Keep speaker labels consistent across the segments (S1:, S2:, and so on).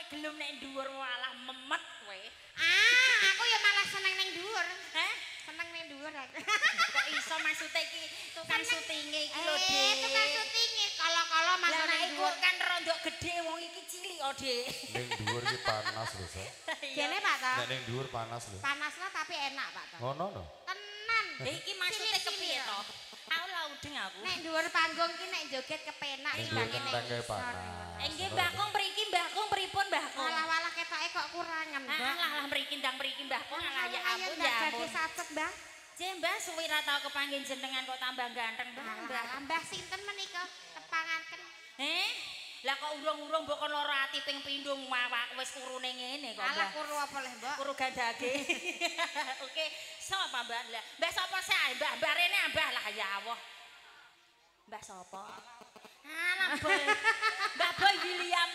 S1: gelem nek dhuwur malah memet kowe.
S2: Aku ya malah seneng ning dhuwur.
S1: Heh?
S2: Seneng ning dhuwur aku.
S1: Kok iso maksudnya iki tukang syutinge iki lho, Dik.
S2: Tukang syutinge kala-kala mas
S1: Lah nek
S2: ning
S1: iku
S2: dhuwur.
S1: kan rondok gedhe wong iki cilik kok, Dik.
S3: Ning dhuwur iki panas lho, Sa.
S2: Jene Pak to.
S3: Nek ning dhuwur panas lho.
S2: Panaslah tapi enak Pak to.
S3: Ngono lho.
S2: Tenan.
S1: Lah iki maksudnya kepiye to? Aku lah udeng aku.
S2: Nek dhuwur panggung ki nek joget kepenak
S3: Ning
S2: iki
S3: dhuwur
S2: bangke ning
S3: kenteng kae
S2: isor.
S3: panas.
S1: Nggih Mbah Kong mriki Mbah Kong pripun Mbah Kong?
S2: Walah-walah ketoke kok kurangan, Mbak.
S1: Alah mriki ndang mriki Mbah Kong alah ya ampun
S2: ya
S1: ya
S2: jadi
S1: ampun.
S2: sacet, Mbak.
S1: Jeh Mbah suwi ra tau kepanggih jenengan kok tambah ganteng Mbah.
S2: Alah, Mbah sinten menika tepangaken.
S1: Lah kok urung-urung mbok kon lara ati ping pindho awak wis kurune ngene kok
S2: Alah
S1: Mbah.
S2: kuru apa leh, Mbak?
S1: Kuru gandage. Oke, sapa Mbah? Lah, Mbah sapa sih? Mbah rene Mbah lah ya Allah. Mbah sapa? Alah Boy. Mbah Boy William.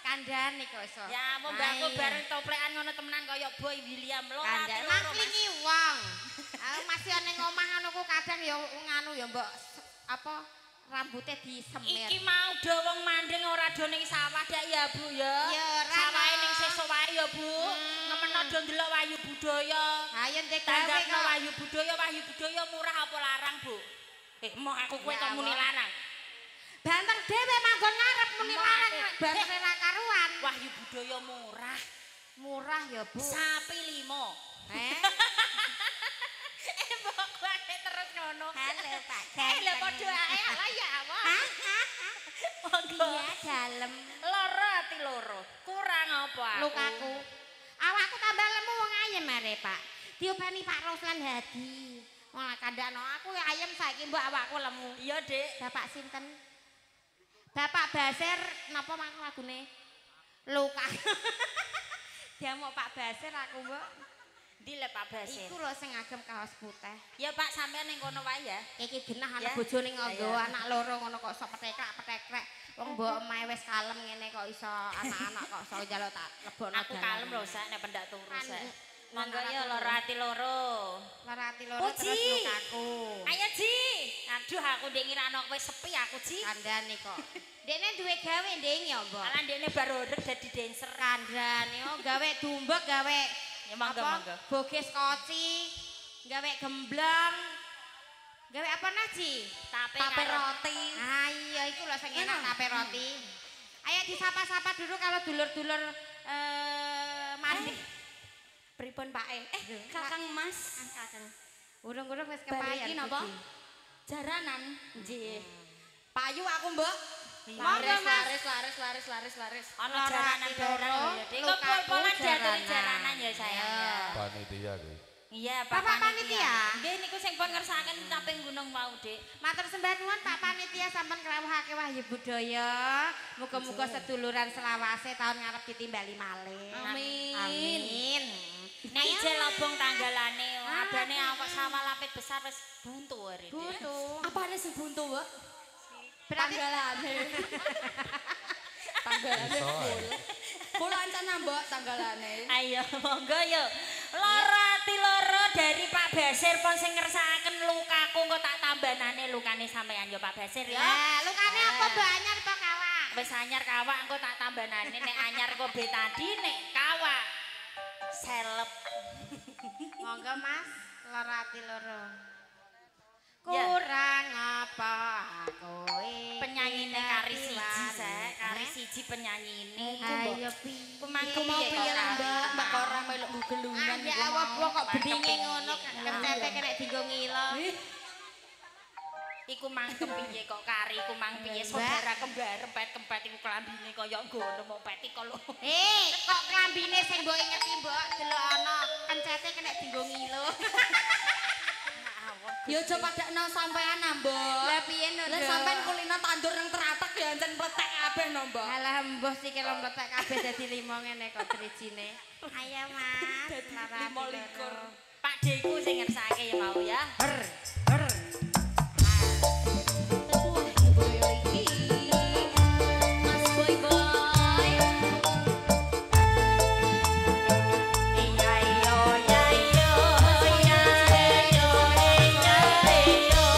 S2: Kandhane kok iso.
S1: Ya, apa mbakku bareng toplekan ngono temenan kaya Boy William lho.
S2: Kandhane maklingi wong. Aku masih ana ning omah ngono ku kadang ya nganu ya mbok apa rambutnya disemir.
S1: Iki mau do wong mandring ora do ning sawah dak ya Bu ya.
S2: Ya ora.
S1: Sawahe ning sesuk wae ya Bu. Ngemeno do ndelok Wahyu Budaya.
S2: Ayo ndek gawe
S1: Tanggapno
S2: kok.
S1: Wahyu Budaya murah apa larang Bu? Moh aku kowe kok muni larang.
S2: Banteng dhewe manggon ngarep muni larang banteng ra karuan.
S1: Wahyu Budaya murah.
S2: Murah ya, Bu.
S1: Sapi 5. Mbok kowe terus ngono.
S2: Halo, Pak.
S1: Lha padha ae ala ya Allah. Monggo.
S2: Iya, dalem.
S1: Loro ati loro. Kurang apa aku?
S2: Lukaku. Awakku tambah lemu wong ayem are, Pak. Diopeni Pak Roslan Hadi. Wong kandhano aku ya ayem saiki mbok awakku lemu.
S1: Iya, Dik.
S2: Bapak sinten? Bapak Basir napa mangko lagune? Luka. Dia mau Pak Basir aku, Mbok.
S1: Ndi le Pak Basir?
S2: Iku lho sing ngagem kaos putih.
S1: Ya Pak sampean ning kono wae ya.
S2: Iki genah
S1: Ya.
S2: anak bojone nganggo
S1: Ya.
S2: anak loro ngono kok iso petekrek-petekrek. Wong mbok omahe wis kalem ngene kok iso anak-anak kok iso njaluk tak lebokno
S1: Aku kalem lho sak nek pendak turu
S2: Kan,
S1: sak.
S2: nek
S1: Monggo
S2: lara
S1: ya
S2: turu.
S1: loro ati loro.
S2: Lara ati loro
S1: Oh,
S2: terus
S1: Ji.
S2: lukaku.
S1: Ayo Ji. Aduh aku ndek ngirano kowe sepi aku Ji.
S2: Kandhane kok. Dekne duwe gawe ndeng ya, Mbok.
S1: Alah ndekne baru urip dadi dancer.
S2: Kandhane oh gawe dumbek gawe
S1: Ya monggo
S2: apa?
S1: monggo.
S2: Bogis koci, gawe gemblong. Gawe apa Naji?
S1: Tape
S2: roti. Ah iya iku lho sing enak tape roti. Ayo disapa-sapa dulu kalau dulur-dulur mandi.
S1: Pripun Pak Kakang Mas.
S2: Kakang. Urung-urung wis
S1: Bar
S2: kepayan.
S1: iki napa?
S2: Puji.
S1: Jaranan. Nggih. Payu aku, Mbok.
S2: Monggo, Mas.
S1: Laris. Ana
S2: Lara
S1: jaranan
S2: ati
S1: barang
S2: loro,
S1: ya. Dik
S2: lukaku
S1: kok polan diaturi
S2: jaranan.
S1: jaranan ya sayang ya.
S3: Panitia kuwi.
S1: Iya,
S2: Bapak panitia?
S1: Nggih niku sing pun ngersakaken taping gunung mau, Dik.
S2: Matur sembah nuwun Pak Panitia sampun krawuhake Wahyu Budaya. Muga-muga seduluran selawase tahun ngarep ditimbali malih.
S1: Amin.
S2: Amin.
S1: Nek ijel lobong tanggalane, abane awak sama lapit besar wis buntu hari.
S2: Butuh.
S1: Apane sing buntu, Mbak?
S2: Berarti
S1: Tanggalane
S3: Iso ae.
S1: Kula ancen Mbok tanggalane. Ayo monggo yo. Loro ati loro dari Pak Basir pun sing ngersakaken lukaku kok tak tambanane lukane sampean yo Pak Basir ya.
S2: lukane apa Mbak anyar apa kawak?
S1: Wis anyar kawak engko tak tambanane nek anyar kok betadine kawak. Selep.
S2: Monggo Mas, loro ati loro.
S1: Ya.
S2: Kurang apa aku
S1: Penyanyine kari siji sek, kari siji penyanyine iku Mbok.
S2: Ayo pi.
S1: Pemangku piye to, Mbak kok ora melok gelungan
S2: Ya awak kok bedinge ngono kecete kena dienggo ngilo.
S1: Iku mangkem piye kok kari iku mang piye saudara kembar empet-kempet iku klambine kaya ngono mau peti kok lho.
S2: Kok klambine sing mbok ingeti mbok delok ana kencete kena dienggo ngilo.
S1: Ya aja padakno sampean Mbok.
S2: Lah piye no?
S1: Lah sampean kulino tandur nang teratak ya ancen mletek kabeh no Mbok.
S2: Alah mbah sikil mletek kabeh dadi 5 ngene kok drijine. Ayo Mas, lara
S1: 25. Pak Deku sing ngersake ya mau ya.
S2: Her.
S1: Mas Boy Boy. Iya iya iya iya iya iya iya iya.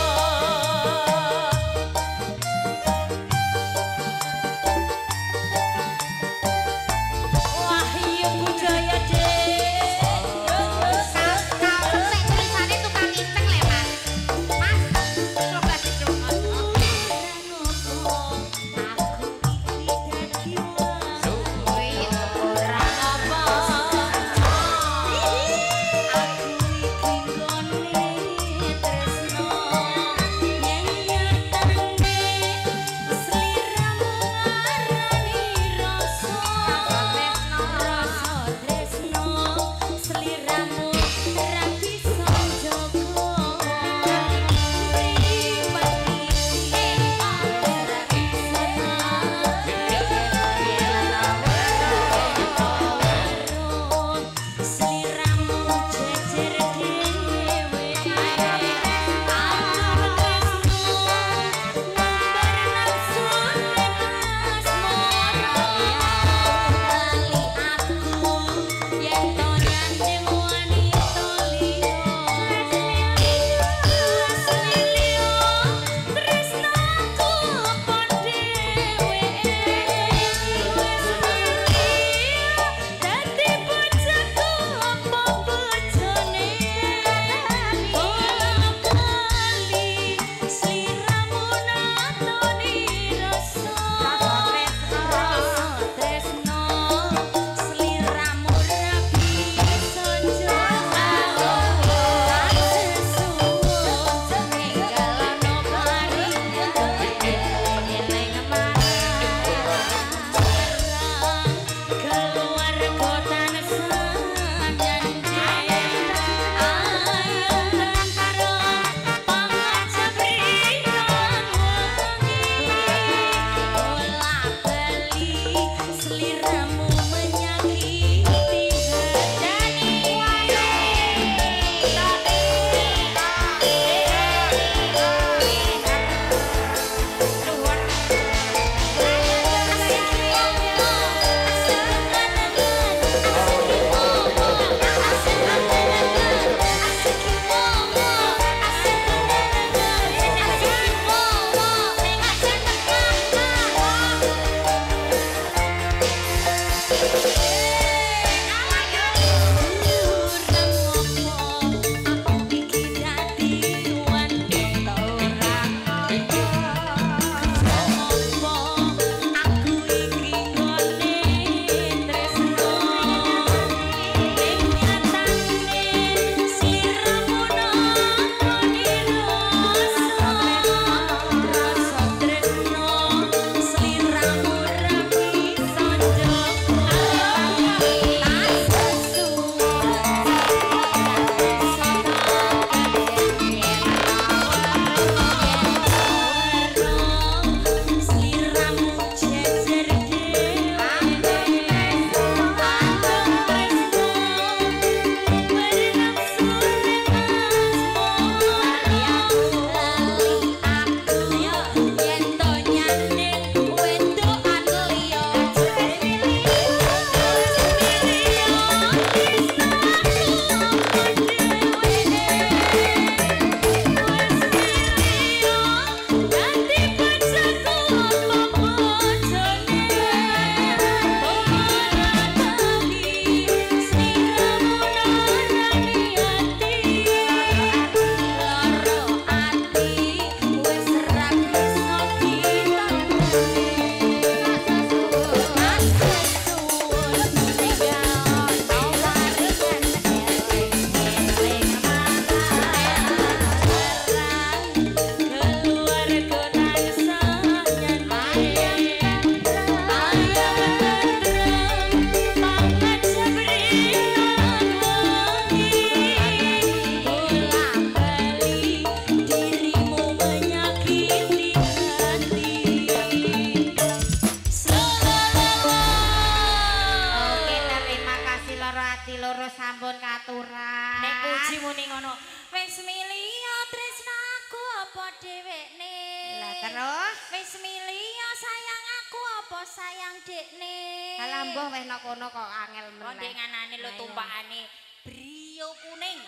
S2: sayang dekne. Alah mbah wis nang kono kok angel meneh.
S1: Oh ndek nganane lho tumpakane brio kuning.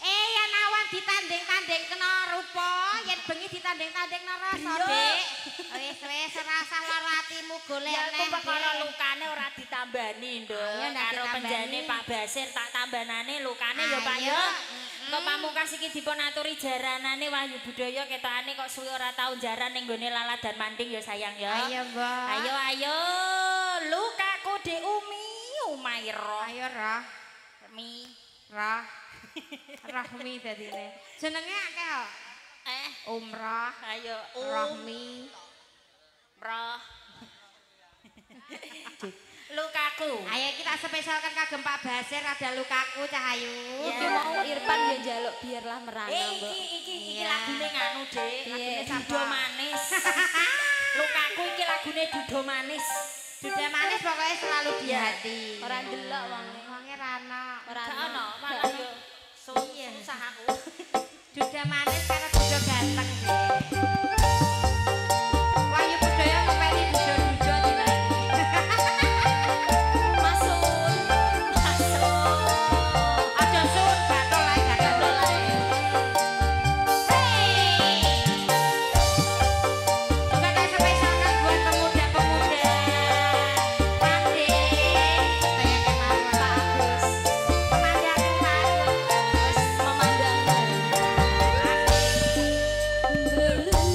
S2: Yen awan ditanding-tanding kena rupa, yen bengi ditanding-tanding rasa, Dik. Wis rasa lara atimu golek
S1: ya
S2: neh.
S1: Ya perkara lukane ora ditambani, Nduk. Karo penjane Pak Basir tak tambanane lukane ya Pak ya. Kok pamungkas iki dipun aturi jaranane Wahyu Budaya ketokane kok suwi ora tau jaran ning gone laladan manding ya sayang ya.
S2: Ayo, Mbak.
S1: Ayo lukaku Dek Umi Umaira.
S2: Ayo Rah.
S1: Mi.
S2: Rah. Rahmi dadine. Jenenge akeh kok. Umrah.
S1: Ayo
S2: Rahmi.
S1: Rah. Lukaku.
S2: Ayo kita spesialkan kagem Pak Basir ada lukaku Cahayu.
S4: Iki mau Irfan ya njaluk biarlah merana, Mbok.
S1: Iki lagune nganu, Dik. Lagune Dudo Manis. Lukaku iki lagune Dudo Manis.
S2: Dudo Manis pokoknya selalu di hati.
S4: Ora ndelok wonge.
S2: Wonge rana.
S4: Ora
S1: ono, malah yo susah aku.
S2: Dudo Manis karena Dudo ganteng sih. Wahyu Budaya ngopeni Dudo-dudo dilagi.
S4: Belum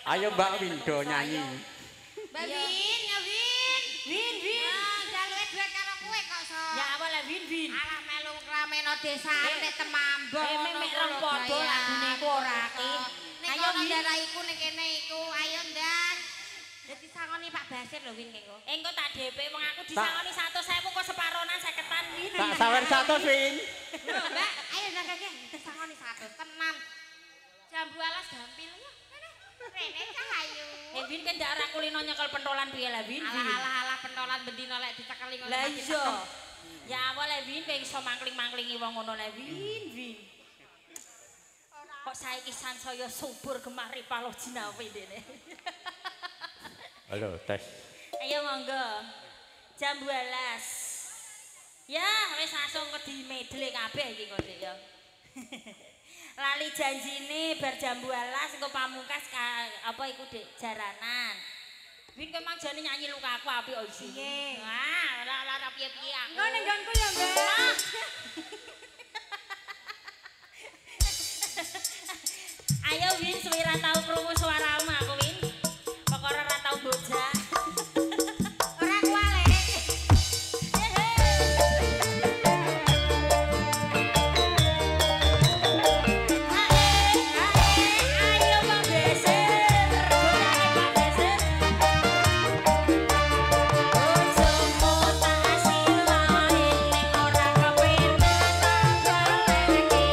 S5: Ayo Mbak Windo nyanyi.
S2: Mbak Win, ya Win.
S1: Win.
S2: Ah, jaluke duit karo kowe kok, So.
S1: Ya apa lah Win.
S2: Alah melu krameno desane nek temambong.
S1: Mek rong padha lagune ku ora ki.
S2: Ayo ndara iku ning kene iku, ayo ndas. Dadi sangoni Pak Basir lho Win kengko.
S1: Engko tak DP wong aku disangoni 100.000 kok separonan 50-an Win.
S5: Tak sawer 100 Win.
S2: Lho, Mbak, ayo ndakake disangoni 100 tenan. Jambu alas gampil ya. Rene cahayu.
S1: Win kan ndak ora kulino nyekel pentolan piye lah Win.
S2: Alah pentolan bendina lek dicekeli ngono.
S1: Lah iya. Ya apa le Win kowe iso mangkling-mangklingi wong ngono le Win. Kok saiki sansaya subur gemari palo jinawe dene.
S5: Halo, tes.
S1: Ayo monggo. Jam 12. Ya, wis langsung di medley kabeh iki kok Dik ya. Lali janjine bar jam 12 engko pamungkas apa iku Dik jaranan. Win kowe mang jane nyanyi lukaku apik kok isi. Wah, ora piye-piye aku.
S2: Engko ning nggonku ya, Mbak.
S1: Ayo Win, suwi ra tau krungu suaramu aku Win. Perkara ra tau bojak.
S2: Ora kuale.
S1: Ayo Pak Beser, Pak Beser. Bojomu tak silahin ning ora kepenak tak baleki.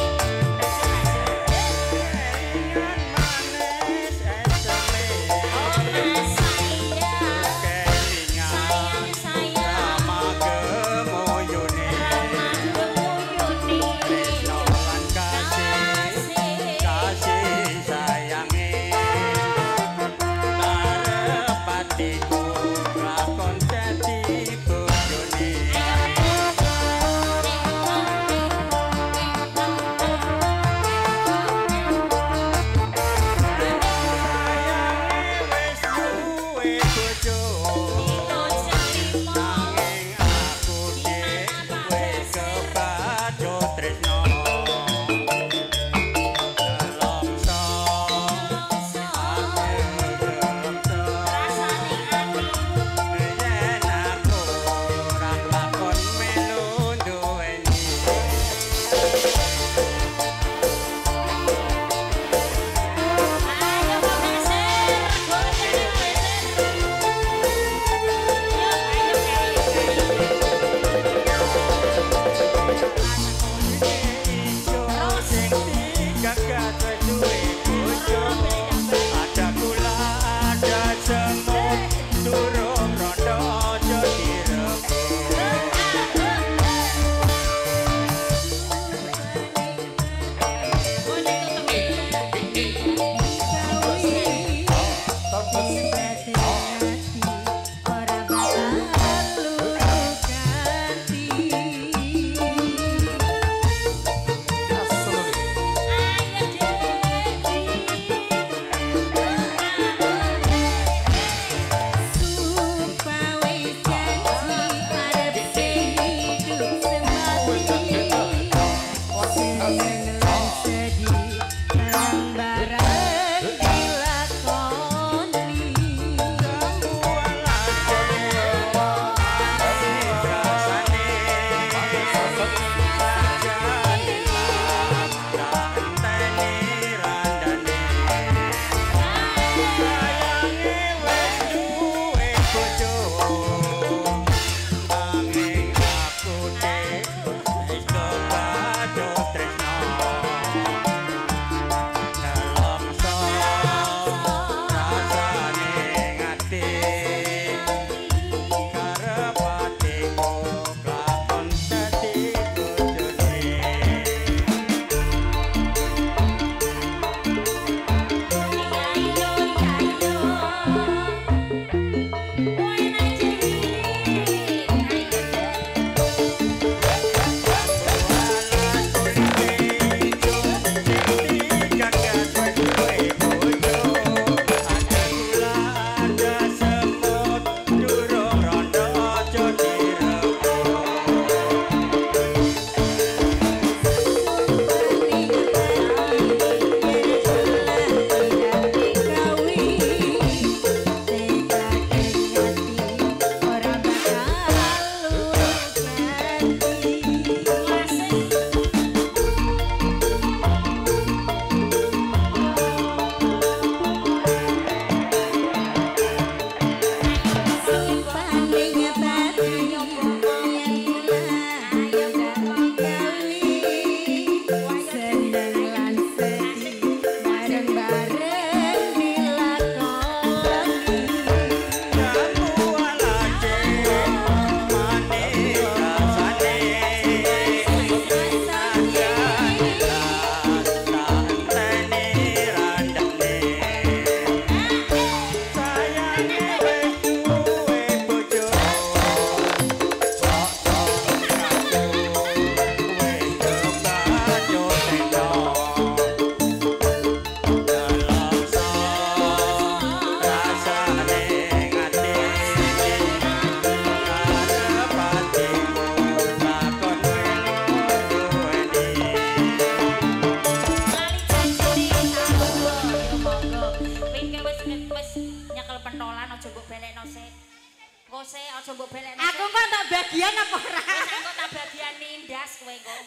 S1: belek.
S2: Aku kok tak bagian apa ora?
S1: Wis aku tak bagian nindas kowe kok.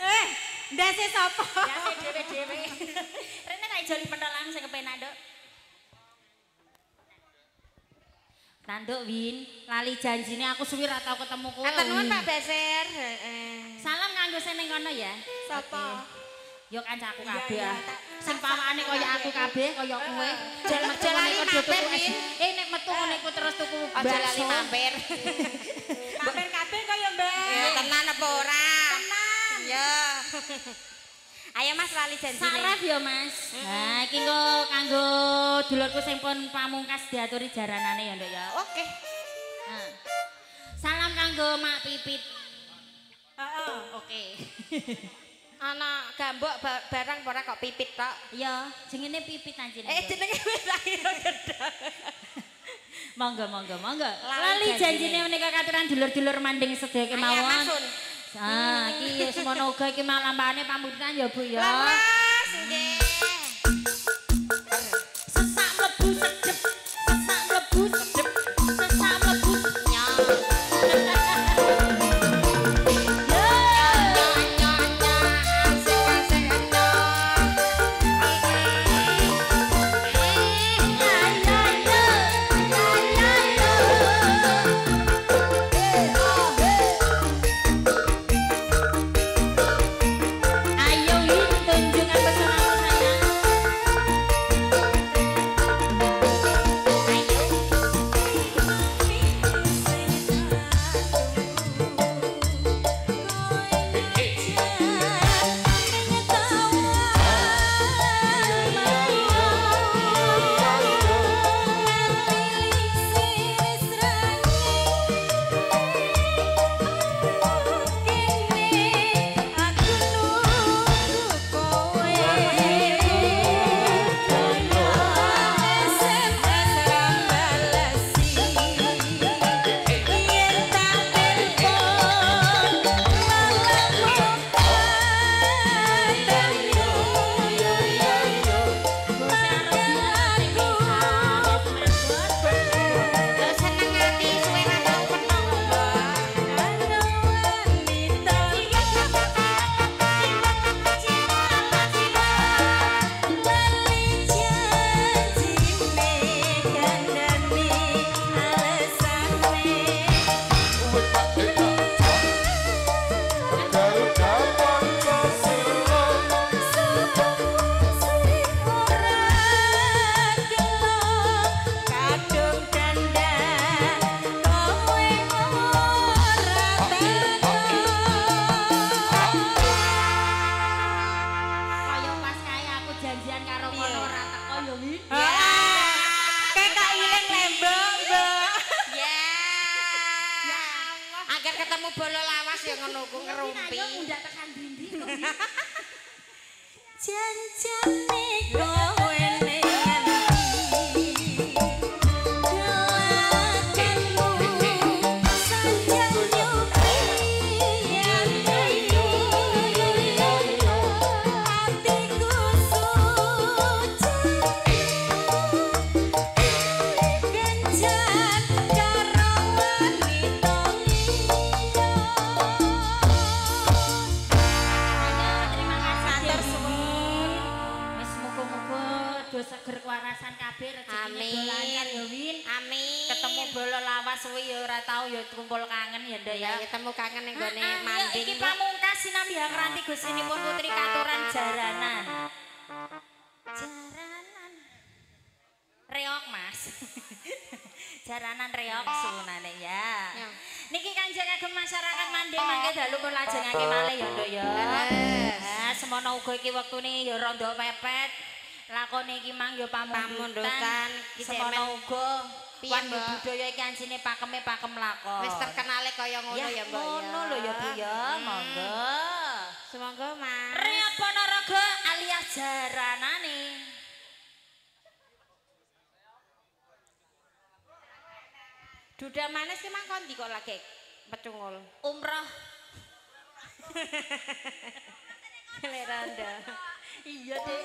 S2: Ndase sapa?
S1: Ndase dhewe-dhewe. Rene tak ijoli pentolan sing kepenak, Nduk. Tanduk Win, lali janjine aku suwi ra tau ketemu kowe.
S2: Atur nuwun Pak Baser.
S1: Salam kanggo sing ning kono ya.
S2: Sapa?
S1: Yo kancaku kabeh. Sing pawakane kaya aku kabeh, kaya kowe.
S2: Aja lali mampir, Win.
S1: Nek metu ngene iku terus tuku
S2: Aja lali mampir.
S1: Mampir kabeh kaya Mbak.
S2: Tenan apa ora? Tenan. Ya. Ayo Mas lali janjine.
S1: Saref ya Mas. Nah, iki kanggo dulurku sing pun pamungkas diaturi jaranane ya, Nduk ya.
S2: Oke.
S1: Nah. Salam kanggo Mak Pipit. Heeh, oke.
S2: Ana gambok barang ora kok pipit tok.
S1: Iya, jenenge Pipit anjene.
S2: Jenenge wis lahir gedang.
S1: Monggo. Lali janjine menika katuran dulur-dulur manding sedaya kemawon. Ah, iki semono uga iki malampane pamuritan ya Bu ya.
S2: Laras nggih.
S1: Sesak mlebu sedep, sesak mlebu sedep, sesak mlebu nyong.
S2: ketemu bola lawas ya ngono ku ngerumpi.
S1: Ayo mundak tekan dindi.
S2: Janjane kowe ning ati. Dolakanmu sanjang nyuki atiku suci. Genjan karo wanita
S1: seger kewarasan kabeh rezekine lancar ya Win.
S2: Amin.
S1: Ketemu bola lawas suwi ya ora tau ya kumpul kangen ya Nduk ya.
S2: Ketemu kangen ning gone manding.
S1: Iki pamungkas sinambi ngranti Gustinipun Putri Katuran Jaranan. Jaranan. Reok Mas. Jaranan reok sunane ya. Niki kanjeng agem masyarakat manding mangke dalu pun lajengake malih ya Nduk ya. Nah, semono uga iki wektune ya rada pepet. Lakone iki mang ya pamundutan semono uga wani budaya iki anjine pakeme pakem lakon.
S2: Wis terkenale kaya ngono ya Mbak ya.
S1: Ngono lho ya Bu ya, monggo.
S2: Semonggo Mas.
S1: Reok Ponorogo alias Jaranane.
S2: Duda manis ki mang kondi kok lagi pecungul.
S1: Umroh.
S2: Leranda.
S1: Iya Dik.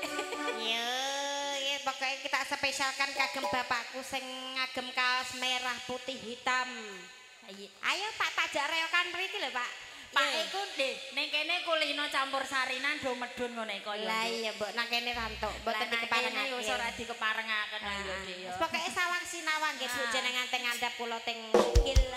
S2: Ya, pokoknya kita spesialkan kagem bapakku sing ngagem kaos merah putih hitam. Ayo Pak pajak reokan mriki lho Pak.
S1: Pak iku ning kene kulino campur sarinan do medun ngene kaya.
S2: Lah iya Mbok nang kene rantuk, mboten
S1: dikeparengake.
S2: dikeparengaken.
S1: Wis ora dikeparengaken ayo Dik.
S2: Pokoke sawang sinawang nggih Bu jenengan teng ngandhap kula teng Kil